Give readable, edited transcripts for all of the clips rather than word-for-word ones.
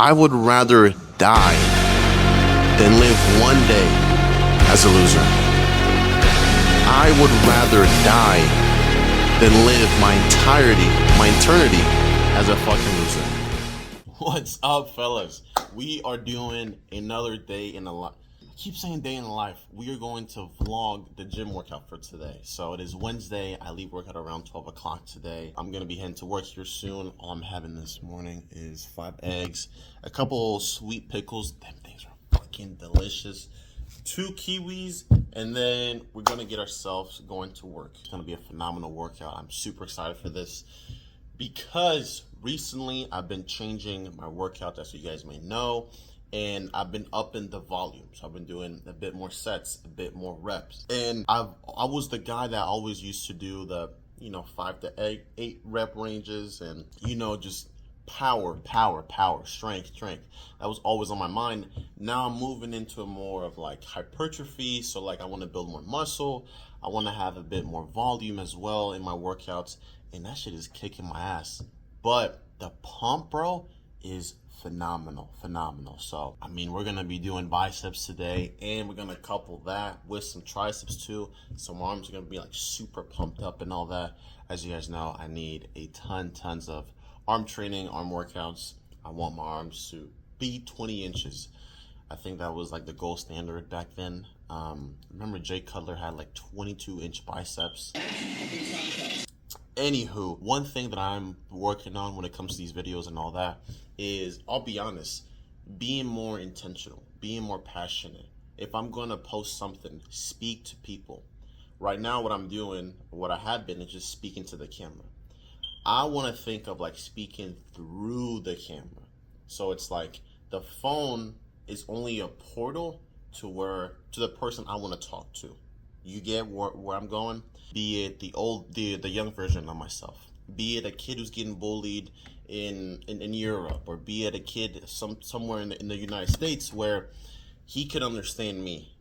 I would rather die than live one day as a loser. I would rather die than live my eternity as a fucking loser. What's up, fellas? We are doing another day in the life. I keep saying day in the life. We are going to vlog the gym workout for today. So it is Wednesday. I leave work at around 12 o'clock today. I'm going to be heading to work here soon. All I'm having this morning is 5 eggs, a couple sweet pickles. Them things are fucking delicious. 2 kiwis, and then we're going to get ourselves going to work. It's going to be a phenomenal workout. I'm super excited for this because recently I've been changing my workout, as you guys may know, and I've been upping the volume. So I've been doing a bit more sets, a bit more reps. And I was the guy that always used to do the, 5 to 8 rep ranges and, just power, strength. That was always on my mind. Now I'm moving into a more of like hypertrophy. So like I want to build more muscle. I want to have a bit more volume as well in my workouts. And that shit is kicking my ass. But the pump, bro, is phenomenal. So, we're going to be doing biceps today, and we're going to couple that with some triceps too. So my arms are going to be like super pumped up and all that. As you guys know, I need a tons of arm training, arm workouts. I want my arms to be 20 inches. I think that was like the gold standard back then. Remember Jay Cutler had like 22-inch biceps. Anywho, one thing that I'm working on when it comes to these videos and all that is, I'll be honest, being more intentional, being more passionate. If I'm going to post something, speak to people. Right now, what I'm doing, what I have been, is just speaking to the camera. I want to think of like speaking through the camera. So it's like the phone is only a portal to the person I want to talk to. You get where I'm going? Be it the young version of myself. Be it a kid who's getting bullied in Europe, or be it a kid somewhere in the United States where he could understand me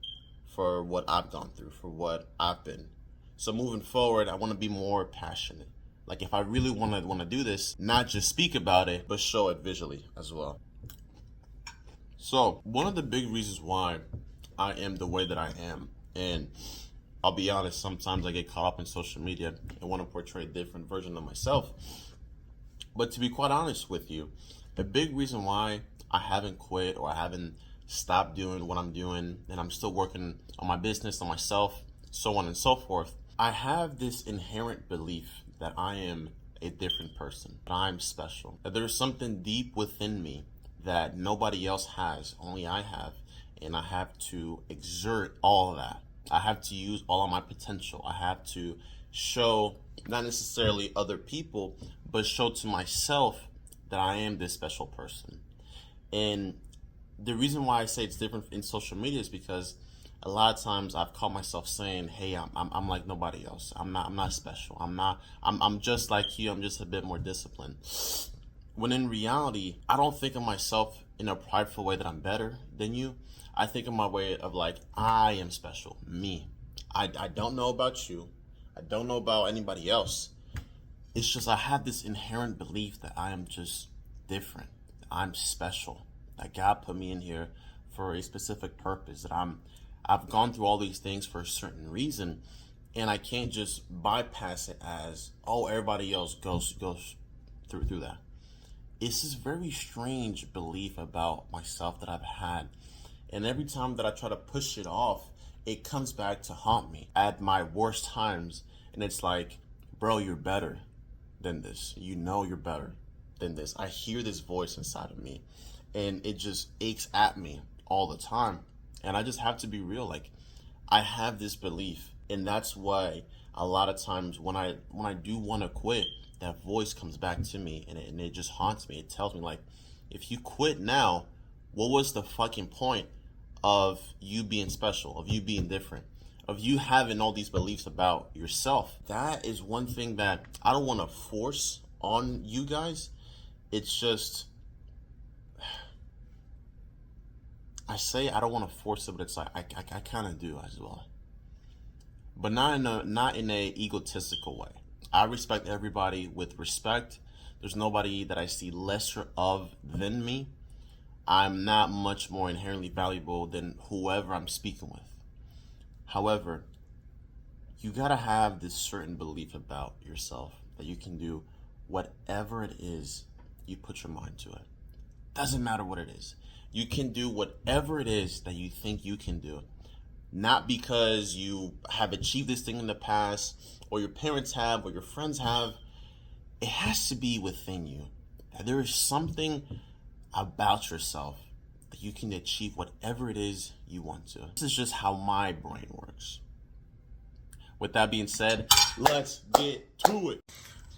for what I've gone through, for what I've been. So moving forward, I want to be more passionate. Like if I really want to do this, not just speak about it, but show it visually as well. So one of the big reasons why I am the way that I am, and I'll be honest, sometimes I get caught up in social media and want to portray a different version of myself. But to be quite honest with you, the big reason why I haven't quit or I haven't stopped doing what I'm doing, and I'm still working on my business, on myself, so on and so forth, I have this inherent belief that I am a different person, that I'm special, that there's something deep within me that nobody else has, only I have, and I have to exert all of that. I have to use all of my potential. I have to show, not necessarily other people, but show to myself that I am this special person. And the reason why I say it's different in social media is because a lot of times I've caught myself saying, "Hey, I'm like nobody else. I'm not special. I'm just like you. I'm just a bit more disciplined." When in reality, I don't think of myself in a prideful way that I'm better than you. I think of my way of like, I am special, me. I don't know about you. I don't know about anybody else. It's just I have this inherent belief that I am just different. I'm special. That God put me in here for a specific purpose. That I've gone through all these things for a certain reason, and I can't just bypass it as, oh, everybody else goes through that. It's this very strange belief about myself that I've had. And every time that I try to push it off, it comes back to haunt me at my worst times. And it's like, bro, you're better than this. You're better than this. I hear this voice inside of me, and it just aches at me all the time. And I just have to be real. Like, I have this belief, and that's why a lot of times when I do want to quit, that voice comes back to me, and it just haunts me. It tells me, like, if you quit now, what was the fucking point of you being special, of you being different, of you having all these beliefs about yourself? That is one thing that I don't want to force on you guys. It's just, I say I don't want to force it, but it's like I kind of do as well, but not in a egotistical way. I respect everybody with respect. There's nobody that I see lesser of than me. I'm not much more inherently valuable than whoever I'm speaking with. However, you gotta have this certain belief about yourself that you can do whatever it is you put your mind to it. Doesn't matter what it is. You can do whatever it is that you think you can do. Not because you have achieved this thing in the past, or your parents have, or your friends have. It has to be within you. That there is something about yourself that you can achieve whatever it is you want to. This is just how my brain works. With that being said, let's get to it.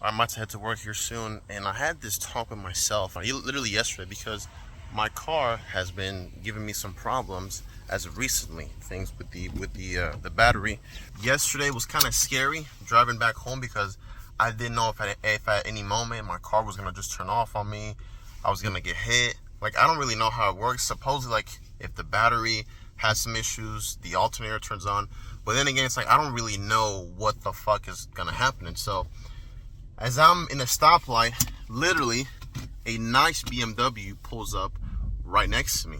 I'm about to head to work here soon, and I had this talk with myself literally yesterday because my car has been giving me some problems as of recently. Things with the battery. Yesterday was kind of scary driving back home because I didn't know if at any moment my car was gonna just turn off on me. I was gonna get hit. Like, I don't really know how it works. Supposedly, like, if the battery has some issues, the alternator turns on. But then again, it's like I don't really know what the fuck is gonna happen. And so, as I'm in a stoplight, literally a nice BMW pulls up right next to me,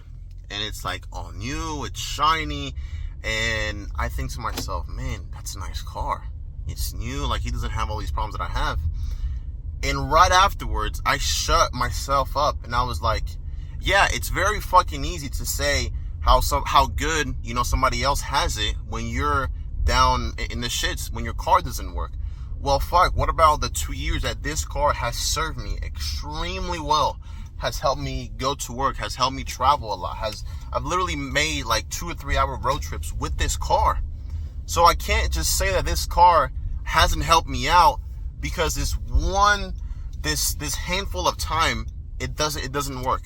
and it's like all new, it's shiny, and I think to myself, man, that's a nice car. It's new, like, he doesn't have all these problems that I have. And right afterwards, I shut myself up, and I was like, yeah, it's very fucking easy to say how good, you know, somebody else has it when you're down in the shits, when your car doesn't work. Well, fuck, what about the 2 years that this car has served me extremely well, has helped me go to work, has helped me travel a lot, I've literally made like 2 or 3 hour road trips with this car. So I can't just say that this car hasn't helped me out because this handful of time, it doesn't work.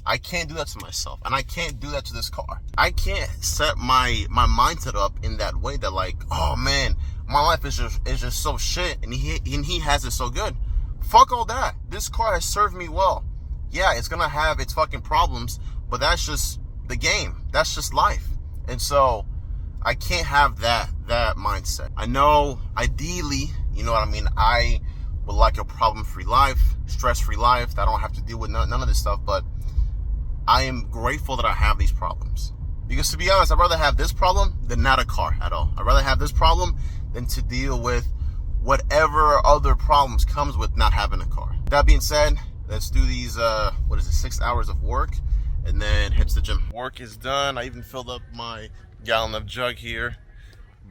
I can't do that to myself, and I can't do that to this car. I can't set my mindset up in that way that, like, oh man, my life is just so shit, and he has it so good. Fuck all that. This car has served me well. Yeah, it's gonna have its fucking problems, but that's just the game. That's just life. And so I can't have that mindset. I know, ideally, you know what I mean, I would like a problem-free life, stress-free life, that I don't have to deal with none of this stuff, but I am grateful that I have these problems. Because to be honest, I'd rather have this problem than not a car at all. I'd rather have this problem than to deal with whatever other problems comes with not having a car. That being said, let's do these, 6 hours of work, and then head to the gym. Work is done. I even filled up my gallon of jug here.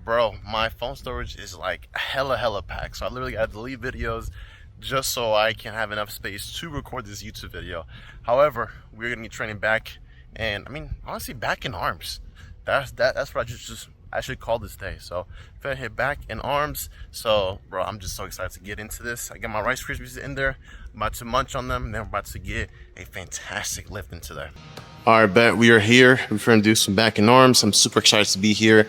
Bro, my phone storage is like hella packed. So I literally had to delete videos just so I can have enough space to record this YouTube video. However, we're gonna be training back, and I mean, honestly, back in arms. That's what I should call this day. So if I hit back in arms, so bro, I'm just so excited to get into this. I got my Rice Krispies in there, I'm about to munch on them, and then we're about to get a fantastic lift into there. All right, bet we are here. We're gonna do some back in arms. I'm super excited to be here.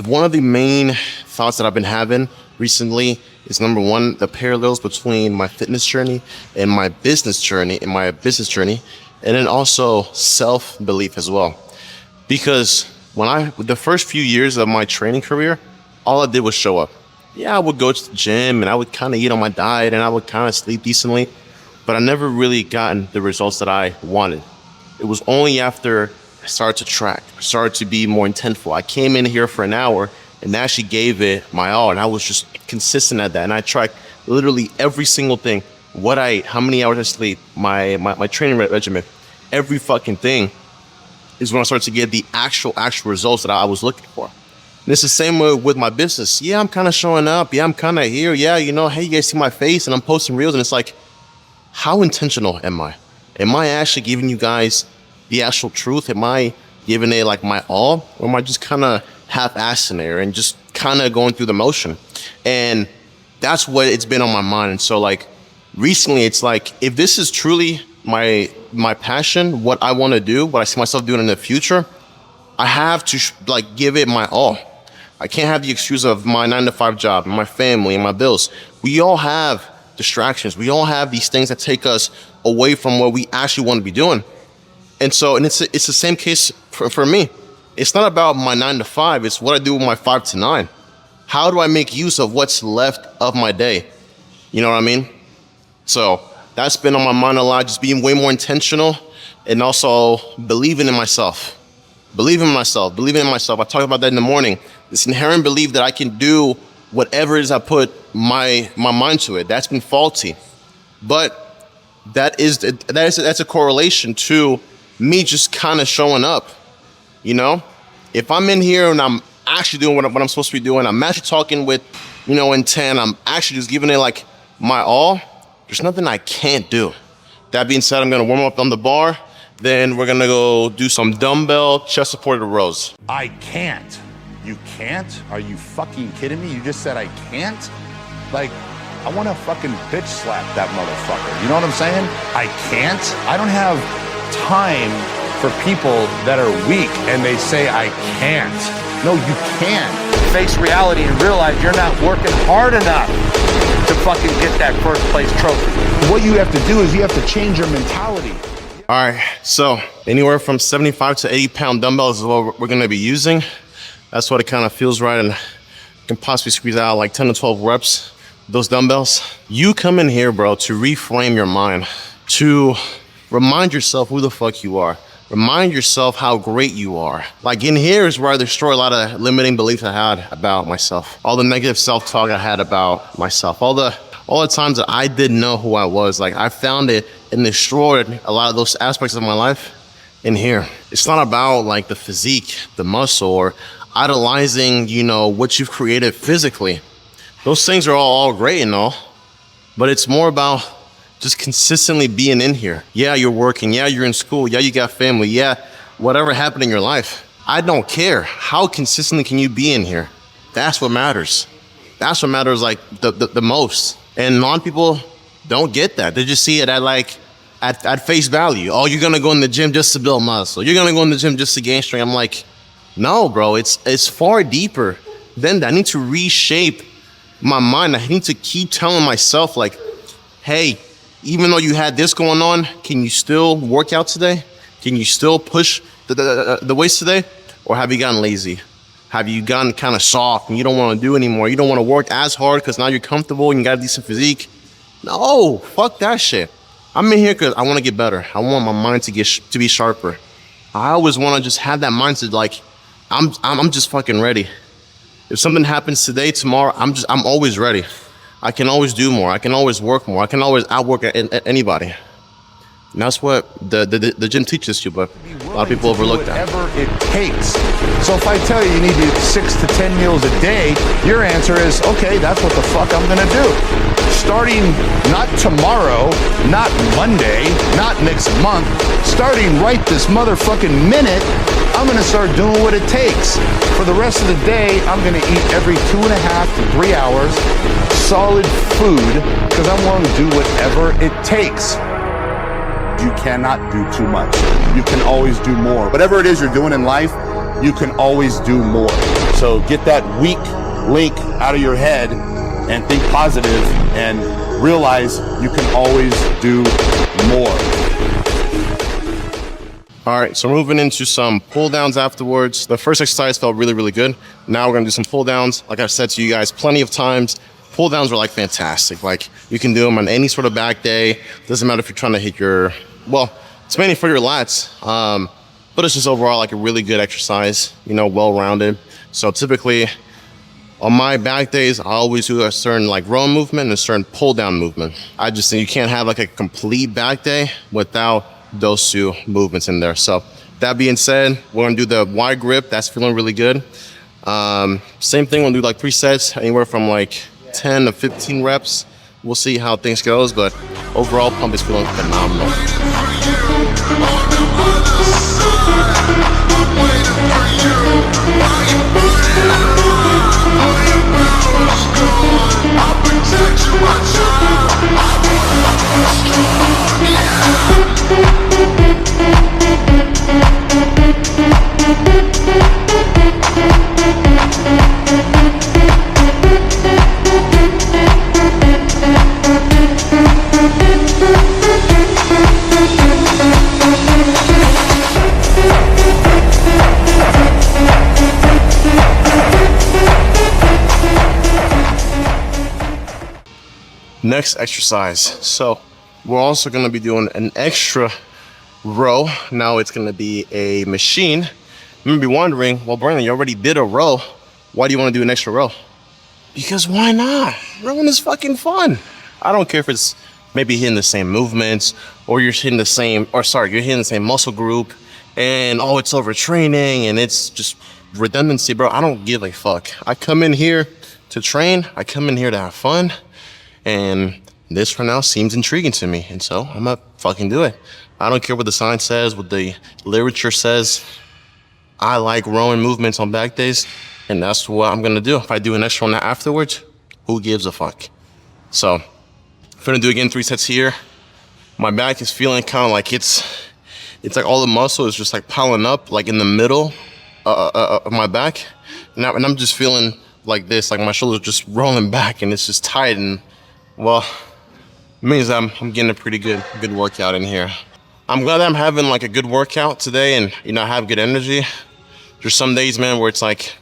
One of the main thoughts that I've been having recently is, number one, the parallels between my fitness journey and my business journey, and then also self-belief as well. Because the first few years of my training career, all I did was show up. Yeah, I would go to the gym and I would kind of eat on my diet and I would kind of sleep decently, but I never really gotten the results that I wanted. It was only after I started to track, started to be more intentful. I came in here for an hour and actually gave it my all, and I was just consistent at that. And I tracked literally every single thing: what I ate, how many hours I sleep, my training regimen, every fucking thing. Is when I started to get the actual results that I was looking for. And it's the same way with my business. Yeah, I'm kind of showing up. Yeah, I'm kind of here. Yeah, you know, hey, you guys see my face, and I'm posting reels, and it's like, how intentional am I? Am I actually giving you guys the actual truth? Am I giving it like my all, or am I just kind of half-assing there and just kind of going through the motion? And that's what it's been on my mind. And so, like, recently, it's like, if this is truly my passion, what I want to do, what I see myself doing in the future, I have to give it my all. I can't have the excuse of my 9-to-5 job and my family and my bills. We all have distractions. We all have these things that take us away from what we actually want to be doing. And so, and it's the same case for me. It's not about my 9-to-5. It's what I do with my 5 to 9. How do I make use of what's left of my day? You know what I mean? So that's been on my mind a lot, just being way more intentional and also believing in myself. Believing in myself. Believing in myself. I talked about that in the morning. This inherent belief that I can do whatever it is I put my mind to it. That's been faulty. But that's a correlation to me just kind of showing up. You know, if I'm in here and I'm actually doing what I'm supposed to be doing, I'm actually talking with, intent, I'm actually just giving it like my all, there's nothing I can't do. That being said, I'm gonna warm up on the bar, then we're gonna go do some dumbbell chest supported rows. I can't. You can't? Are you fucking kidding me? You just said I can't? Like, I wanna fucking bitch slap that motherfucker. You know what I'm saying? I can't? I don't have time for people that are weak and they say I can't. No, you can. Face reality and realize you're not working hard enough to fucking get that first place trophy. What you have to do is you have to change your mentality. All right, so anywhere from 75 to 80 pound dumbbells is what we're gonna be using. That's what it kind of feels right, and can possibly squeeze out like 10 to 12 reps, those dumbbells. You come in here, bro, to reframe your mind, to remind yourself who the fuck you are. Remind yourself how great you are. Like in here is where I destroy a lot of limiting beliefs I had about myself. All the negative self-talk I had about myself. All the times that I didn't know who I was. Like I found it and destroyed a lot of those aspects of my life in here. It's not about like the physique, the muscle, or idolizing, what you've created physically. Those things are all great and all, but it's more about just consistently being in here. Yeah, you're working. Yeah, you're in school. Yeah, you got family. Yeah, whatever happened in your life. I don't care. How consistently can you be in here? That's what matters. That's what matters like the most. And a lot of people don't get that. They just see it at face value. Oh, you're gonna go in the gym just to build muscle. You're gonna go in the gym just to gain strength. I'm like, no, bro, it's far deeper than that. I need to reshape my mind. I need to keep telling myself like, hey, even though you had this going on, can you still work out today? Can you still push the weights today? Or have you gotten lazy? Have you gotten kind of soft and you don't want to do anymore? You don't want to work as hard because now you're comfortable and you got a decent physique? No, fuck that shit. I'm in here because I want to get better. I want my mind to be sharper. I always want to just have that mindset like, I'm just fucking ready. If something happens today, tomorrow, I'm always ready. I can always do more. I can always work more. I can always outwork anybody. And that's what the gym teaches you, but a lot of people overlook that. Whatever it takes. So if I tell you need to eat 6 to 10 meals a day, your answer is, okay, that's what the fuck I'm gonna do. Starting not tomorrow, not Monday, not next month, starting right this motherfucking minute, I'm gonna start doing what it takes. For the rest of the day, I'm gonna eat every 2.5 to 3 hours solid food because I'm willing to do whatever it takes. You cannot do too much. You can always do more. Whatever it is you're doing in life, you can always do more. So get that weak link out of your head and think positive and realize you can always do more. All right, so moving into some pull downs afterwards. The first exercise felt really, really good. Now we're gonna do some pull downs. Like I've said to you guys plenty of times, pull downs are like fantastic. Like you can do them on any sort of back day. Doesn't matter if you're trying to hit it's mainly for your lats. But it's just overall like a really good exercise, well-rounded. So typically on my back days, I always do a certain like row movement and a certain pull down movement. I just think you can't have like a complete back day without those two movements in there. So that being said, we're gonna do the wide grip. That's feeling really good. Same thing, we'll do like 3 sets, anywhere from like 10 to 15 reps. We'll see how things goes, but overall pump is feeling phenomenal. Next exercise. So we're also going to be doing an extra row. Now it's gonna be a machine. You may be wondering, well, Brandon, you already did a row. Why do you want to do an extra row? Because why not? Rowing is fucking fun. I don't care if it's maybe hitting the same movements or you're hitting the same, you're hitting the same muscle group and oh, it's overtraining and it's just redundancy, bro. I don't give a fuck. I come in here to train. I come in here to have fun. And this for now seems intriguing to me. And so I'm gonna fucking do it. I don't care what the science says, what the literature says. I like rowing movements on back days, and that's what I'm gonna do. If I do an extra one afterwards, who gives a fuck? So, I'm gonna do again 3 sets here. My back is feeling kind of like it's like all the muscle is just like piling up, like in the middle of my back. And I'm just feeling like this, like my shoulders just rolling back, and it's just tight. And well, it means I'm getting a pretty good workout in here. I'm glad that I'm having like a good workout today, and I have good energy. There's some days, man, where it's like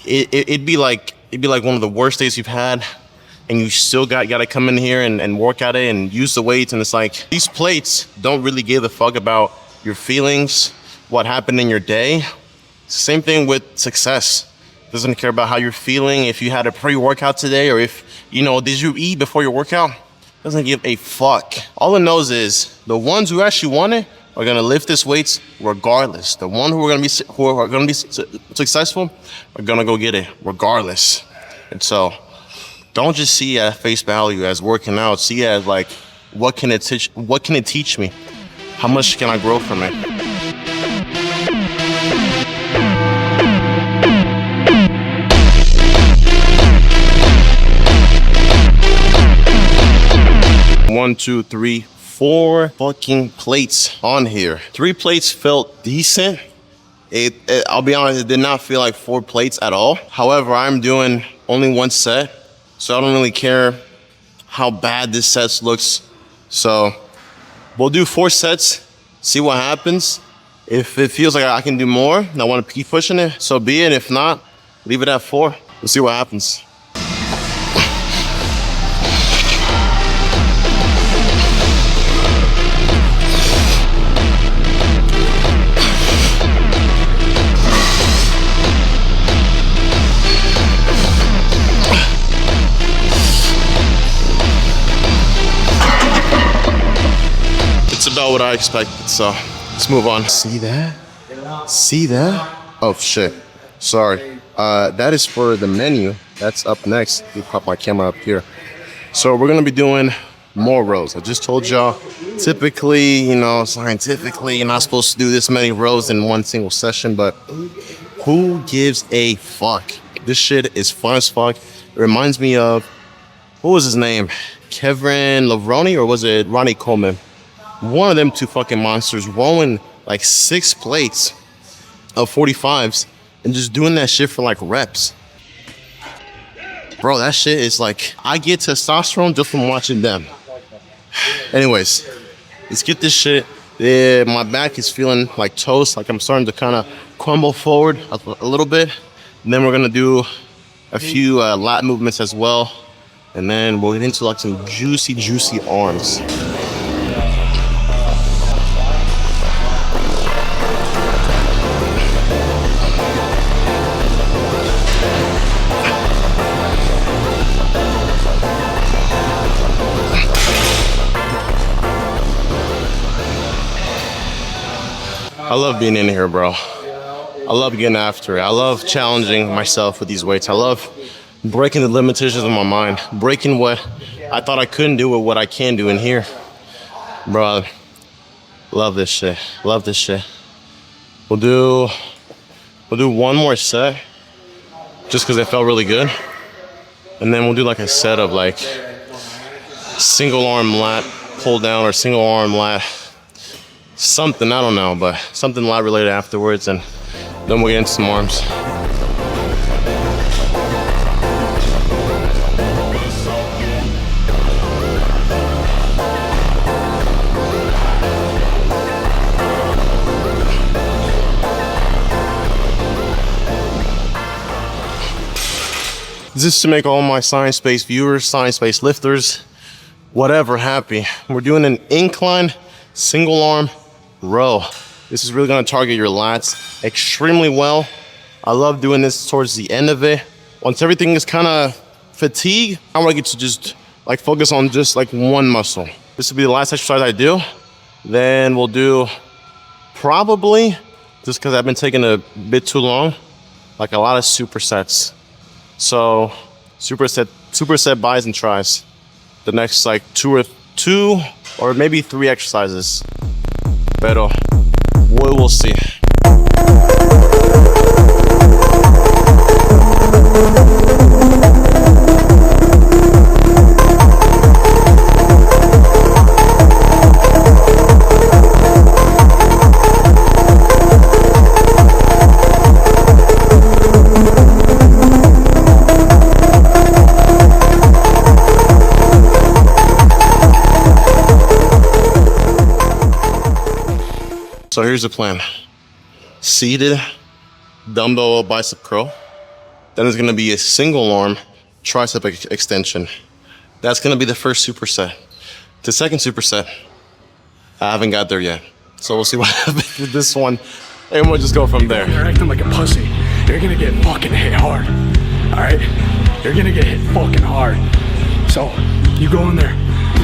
it'd be like one of the worst days you've had, and you still gotta come in here and work at it and use the weights, and it's like these plates don't really give a fuck about your feelings, what happened in your day. It's the same thing with success. It doesn't care about how you're feeling, if you had a pre-workout today, or if did you eat before your workout. Doesn't give a fuck. All it knows is the ones who actually want it are gonna lift this weights regardless. The one who are gonna be successful are gonna go get it regardless. And so, don't just see it at face value as working out. See it as like, what can it teach me? How much can I grow from it? One, two, three, 4 fucking plates on here. 3 plates felt decent. I'll be honest, it did not feel like 4 plates at all. However, I'm doing only 1 set, so I don't really care how bad this set looks. So we'll do 4 sets, see what happens. If it feels like I can do more and I want to keep pushing it, so be it. If not, leave it at 4. We'll see what happens. About what I expected, so let's move on. See that? See that? Oh shit, sorry. That is for the menu. That's up next. Let me pop my camera up here. So we're gonna be doing more rows. I just told y'all, typically, scientifically, you're not supposed to do this many rows in one single session, but who gives a fuck? This shit is fun as fuck. It reminds me of, what was his name? Kevin Levrone, or was it Ronnie Coleman? One of them 2 fucking monsters rowing like 6 plates of 45s and just doing that shit for like reps. Bro, that shit is like, I get testosterone just from watching them. Anyways, let's get this shit. Yeah, my back is feeling like toast, like I'm starting to kind of crumble forward a little bit. And then we're gonna do a few lat movements as well. And then we'll get into like some juicy arms. I love being in here, bro. I love getting after it. I love challenging myself with these weights. I love breaking the limitations of my mind, breaking what I thought I couldn't do with what I can do in here. Bro, love this shit. Love this shit. We'll do 1 more set just because it felt really good. And then we'll do like a set of like single arm lat pull down or single arm lat. Something, I don't know, but something lat related afterwards, and then we'll get into some arms. This is to make all my science-based viewers, science-based lifters, whatever, happy. We're doing an incline single arm row. This is really gonna target your lats extremely well. I love doing this towards the end of it. Once everything is kind of fatigued, I want to get to just like focus on just like one muscle. This will be the last exercise I do. Then we'll do probably, just because I've been taking a bit too long, like a lot of supersets. So superset buys and tries. The next like two or maybe 3 exercises. Pero we will see. So here's the plan. Seated dumbbell bicep curl. Then there's gonna be a single arm tricep extension. That's gonna be the first superset. The second superset, I haven't got there yet. So we'll see what happens with this one. And we'll just go from there. You're acting like a pussy. You're gonna get fucking hit hard. All right? You're gonna get hit fucking hard. So you go in there,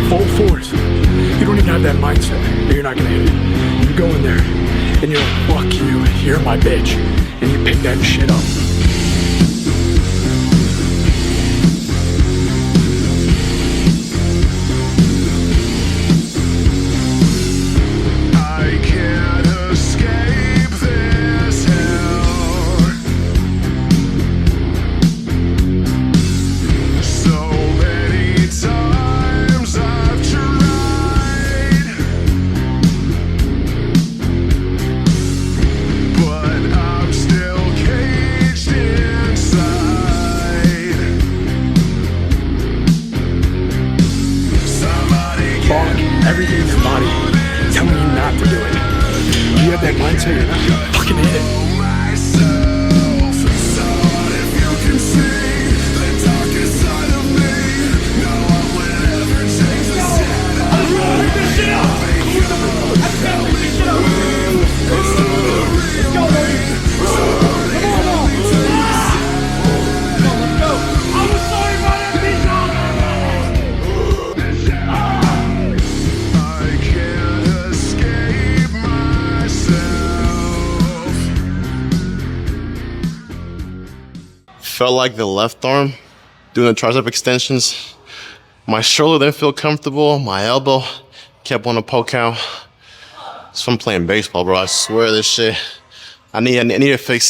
full force. You don't even have that mindset that you're not gonna hit it. You go in there and you're like, fuck you, you're my bitch. And you pick that shit up. Everything in your body telling you not to do it. You have that mindset, you're not gonna fucking hit it. Felt like the left arm doing the tricep extensions. My shoulder didn't feel comfortable. My elbow kept wanting to poke out. It's from playing baseball, bro. I swear this shit. I need to fix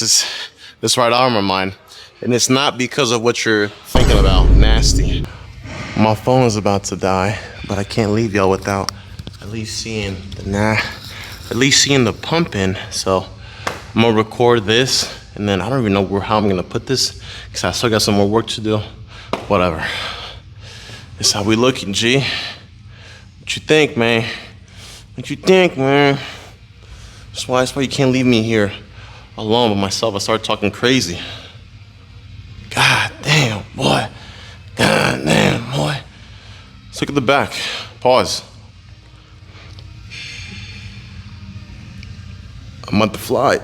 this right arm of mine. And it's not because of what you're thinking about. Nasty. My phone is about to die, but I can't leave y'all without at least seeing the pumping. So I'm gonna record this. And then I don't even know how I'm gonna put this because I still got some more work to do. Whatever. This how we looking, G. What you think, man? What you think, man? That's why you can't leave me here alone by myself. I start talking crazy. God damn, boy. God damn, boy. Let's look at the back. Pause. I'm at the flight.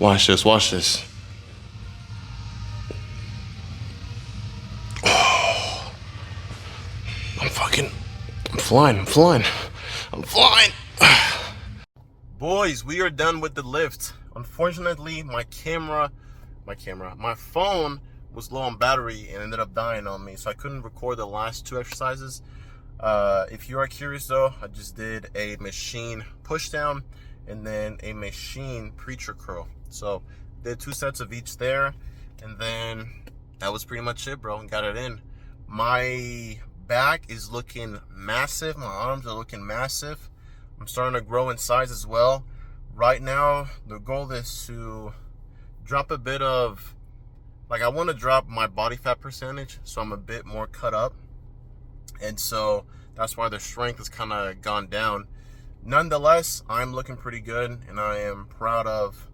Watch this, watch this. Oh, I'm flying. Boys, we are done with the lift. Unfortunately, my phone was low on battery and ended up dying on me, so I couldn't record the last 2 exercises. If you are curious though, I just did a machine push down and then a machine preacher curl. So did 2 sets of each there, and then that was pretty much it, bro. Got it in. My back is looking massive. My arms are looking massive. I'm starting to grow in size as well. Right now, the goal is to drop a bit of, like, I want to drop my body fat percentage so I'm a bit more cut up. And so that's why the strength has kind of gone down. Nonetheless, I'm looking pretty good, and I am proud of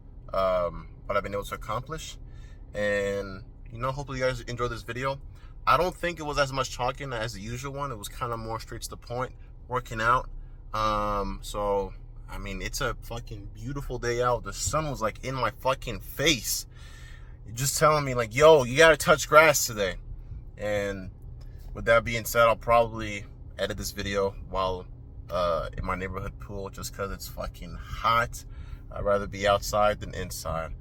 what I've been able to accomplish. And, you know, hopefully you guys enjoyed this video. I don't think it was as much talking as the usual one. It was kind of more straight to the point, working out. So, I mean, it's a fucking beautiful day out. The sun was like in my fucking face. You're just telling me like, yo, you gotta touch grass today. And with that being said, I'll probably edit this video while in my neighborhood pool just because it's fucking hot. I'd rather be outside than inside.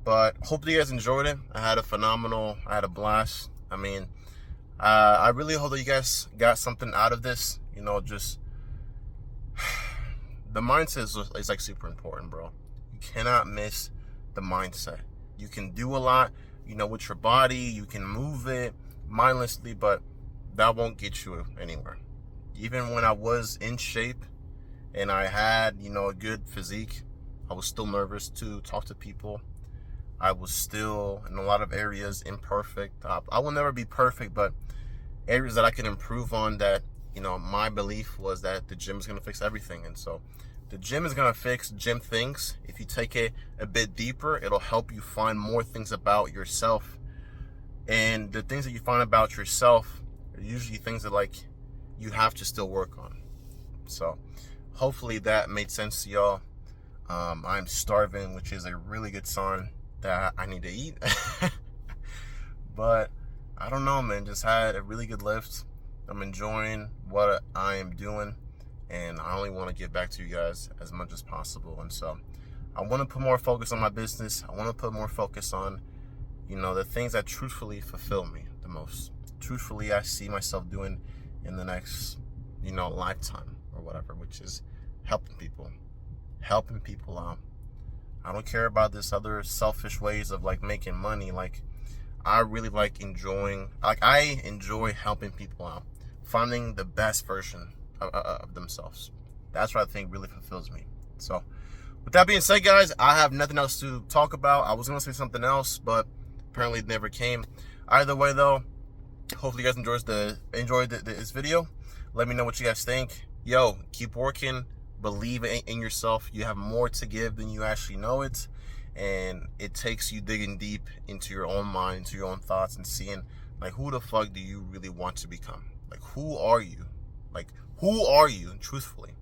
But hopefully you guys enjoyed it. I had a blast. I mean, I really hope that you guys got something out of this. You know, just the mindset is like super important, bro. You cannot miss the mindset. You can do a lot, you know, with your body. You can move it mindlessly, but that won't get you anywhere. Even when I was in shape and I had, you know, a good physique, I was still nervous to talk to people. I was still, in a lot of areas, imperfect. I will never be perfect, but areas that I can improve on that, you know, my belief was that the gym is going to fix everything. And so the gym is going to fix gym things. If you take it a bit deeper, it'll help you find more things about yourself. And the things that you find about yourself are usually things that, like, you have to still work on. So hopefully that made sense to y'all. I'm starving, which is a really good sign that I need to eat. But I don't know, man. Just had a really good lift. I'm enjoying what I am doing, and I only want to give back to you guys as much as possible. And so I want to put more focus on my business. I want to put more focus on, you know, the things that truthfully fulfill me the most. Truthfully, I see myself doing in the next, you know, lifetime or whatever, which is helping people out. I don't care about this other selfish ways of like making money. Like, I really like I enjoy helping people out, finding the best version of themselves. That's what I think really fulfills me. So with that being said, guys, I have nothing else to talk about. I was going to say something else, but apparently it never came. Either way though, hopefully you guys enjoyed this video. Let me know what you guys think. Yo, keep working. Believe in yourself. You have more to give than you actually know it. And it takes you digging deep into your own mind, into your own thoughts, and seeing, like, who the fuck do you really want to become? Like, who are you? Like, who are you, truthfully?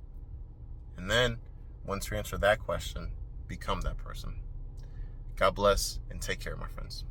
And then, once you answer that question, become that person. God bless, and take care, my friends.